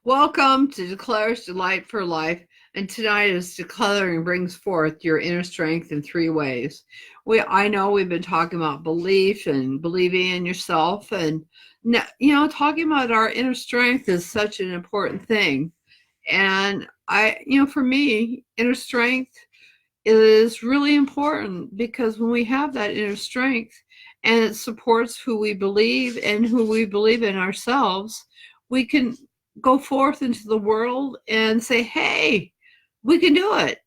Welcome to Declare's Delight for Life, and tonight is Decluttering brings forth your inner strength in three ways. I know we've been talking about belief and believing in yourself, and talking about our inner strength is such an important thing. And for me, inner strength is really important because when we have that inner strength and it supports who we believe and who we believe in ourselves, we can go forth into the world and say, hey, we can do it,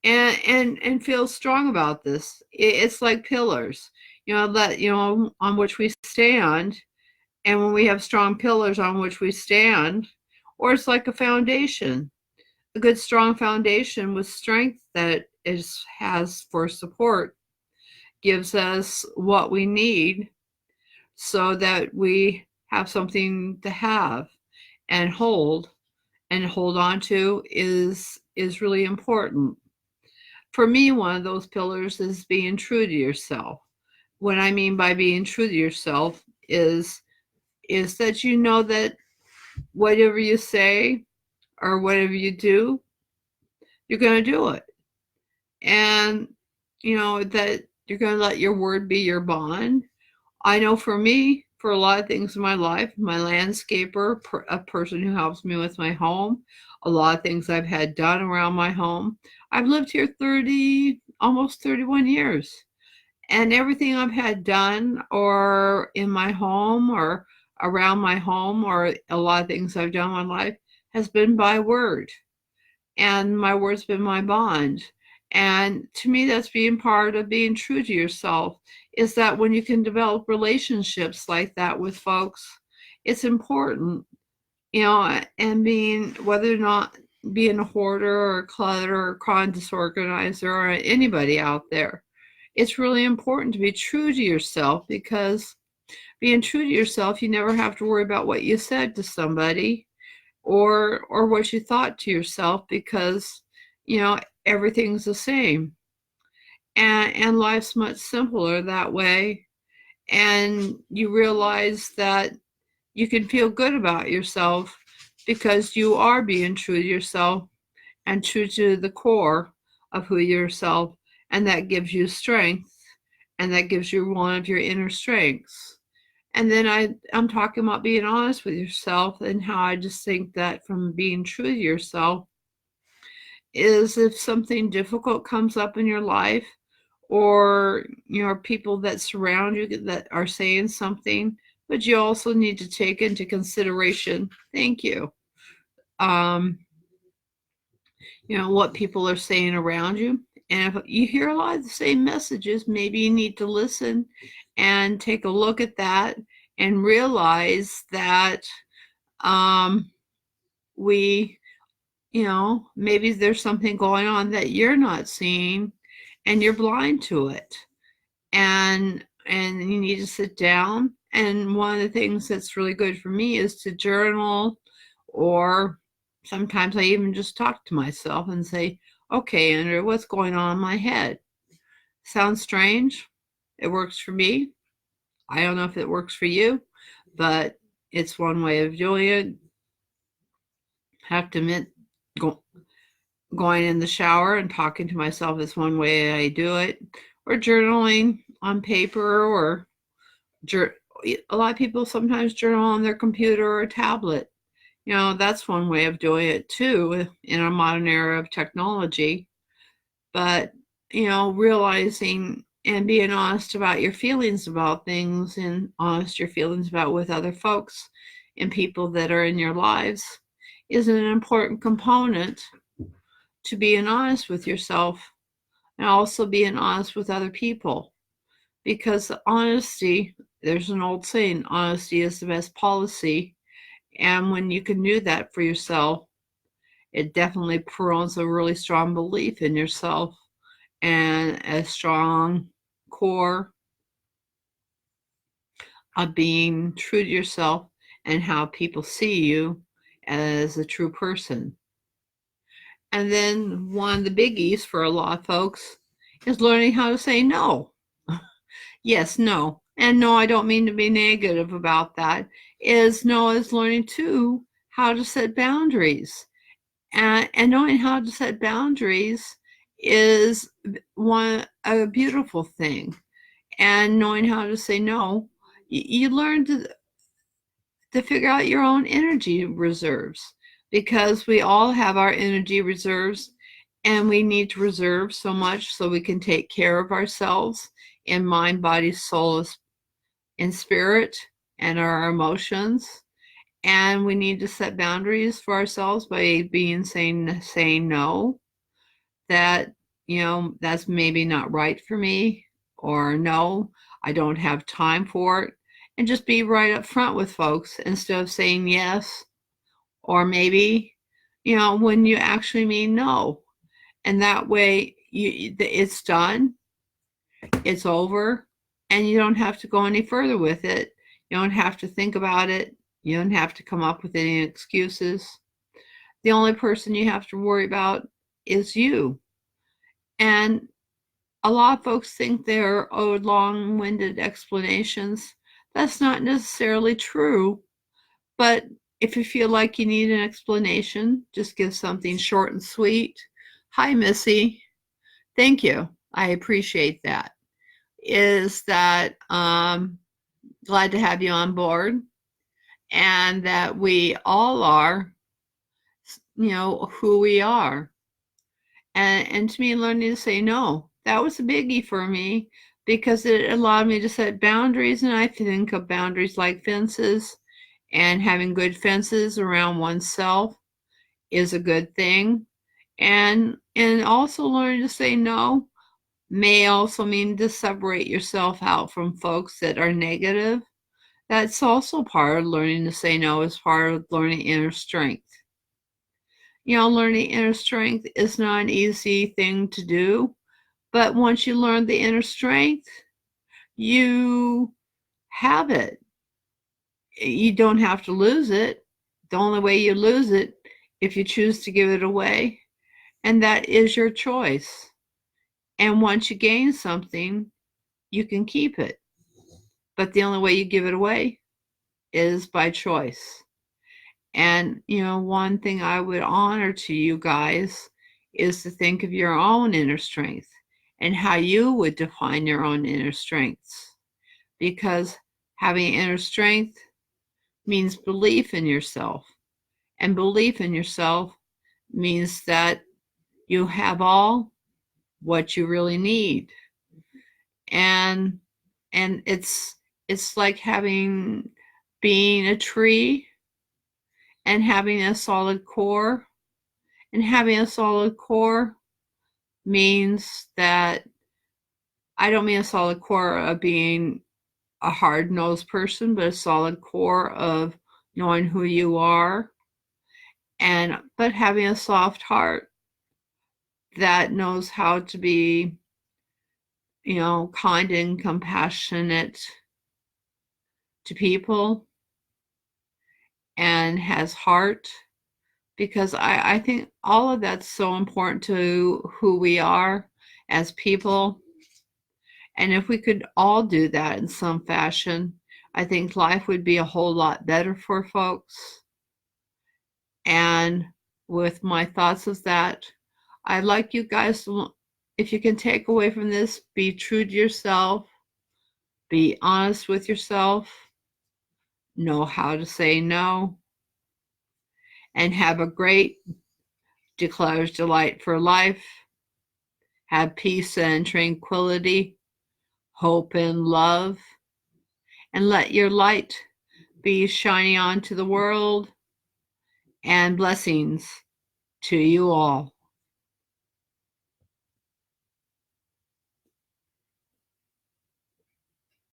and feel strong about this. It's like pillars, on which we stand. And when we have strong pillars on which we stand, or it's like a foundation, a good strong foundation with strength that is has for support gives us what we need so that we have something to have and hold on to is really important. For me, one of those pillars is being true to yourself. What I mean by being true to yourself is that you know that whatever you say or whatever you do, you're going to do it. And that you're going to let your word be your bond. I know for me, for a lot of things in my life, my landscaper, a person who helps me with my home, a lot of things I've had done around my home. I've lived here almost 31 years. And everything I've had done or in my home or around my home or a lot of things I've done in my life has been by word. And my word's been my bond. And to me, that's being part of being true to yourself, is that when you can develop relationships like that with folks, it's important, and whether or not being a hoarder or a clutter or con disorganizer or anybody out there, it's really important to be true to yourself, because being true to yourself, you never have to worry about what you said to somebody or what you thought to yourself, because everything's the same, and life's much simpler that way. And you realize that you can feel good about yourself because you are being true to yourself and true to the core of who yourself, and that gives you strength, and that gives you one of your inner strengths. And then I'm talking about being honest with yourself, and how I just think that from being true to yourself is, if something difficult comes up in your life, or people that surround you that are saying something, but you also need to take into consideration, thank you, um, what people are saying around you. And if you hear a lot of the same messages, maybe you need to listen and take a look at that and realize that we maybe there's something going on that you're not seeing and you're blind to it, and you need to sit down. And one of the things that's really good for me is to journal, or sometimes I even just talk to myself and say, okay, Andrew, what's going on in my head? Sounds strange. It works for me. I don't know if it works for you, but it's one way of doing it. Have to admit, going in the shower and talking to myself is one way I do it, or journaling on paper, or a lot of people sometimes journal on their computer or tablet. That's one way of doing it too in a modern era of technology. But realizing and being honest about your feelings about things, and honest your feelings about with other folks and people that are in your lives, is an important component to being honest with yourself, and also being honest with other people. Because honesty, there's an old saying, honesty is the best policy. And when you can do that for yourself, it definitely promotes a really strong belief in yourself and a strong core of being true to yourself and how people see you as a true person. And then one of the biggies for a lot of folks is learning how to say no. Yes, no. And no, I don't mean to be negative about that. No is learning too how to set boundaries. And knowing how to set boundaries is a beautiful thing. And knowing how to say no, you learn to figure out your own energy reserves, because we all have our energy reserves, and we need to reserve so much so we can take care of ourselves in mind, body, soul, and spirit, and our emotions. And we need to set boundaries for ourselves by saying no, that that's maybe not right for me, or no, I don't have time for it. And just be right up front with folks instead of saying yes, or maybe when you actually mean no. And that way it's done, it's over, and you don't have to go any further with it. You don't have to think about it. You don't have to come up with any excuses. The only person you have to worry about is you. And a lot of folks think they're owed long-winded explanations. That's not necessarily true, but if you feel like you need an explanation, just give something short and sweet. Hi, Missy. Thank you. I appreciate that. Is that glad to have you on board, and that we all are, who we are. And to me, learning to say no, that was a biggie for me, because it allowed me to set boundaries. And I think of boundaries like fences, and having good fences around oneself is a good thing. And also learning to say no may also mean to separate yourself out from folks that are negative. That's also part of learning to say no, as part of learning inner strength. Learning inner strength is not an easy thing to do, but once you learn the inner strength, you have it. You don't have to lose it. The only way you lose it, if you choose to give it away, and that is your choice. And once you gain something, you can keep it. But the only way you give it away is by choice. And, one thing I would honor to you guys is to think of your own inner strength and how you would define your own inner strengths. Because having inner strength means belief in yourself. And belief in yourself means that you have all what you really need. And it's like being a tree and having a solid core. And having a solid core means that, I don't mean a solid core of being a hard-nosed person, but a solid core of knowing who you are, but having a soft heart that knows how to be, kind and compassionate to people, and has heart. Because I think all of that's so important to who we are as people. And if we could all do that in some fashion, I think life would be a whole lot better for folks. And with my thoughts of that, I'd like you guys to, if you can take away from this, be true to yourself, be honest with yourself, know how to say no, and have a great Declutters Delight for life. Have peace and tranquility, hope and love, and let your light be shining onto the world, and blessings to you all.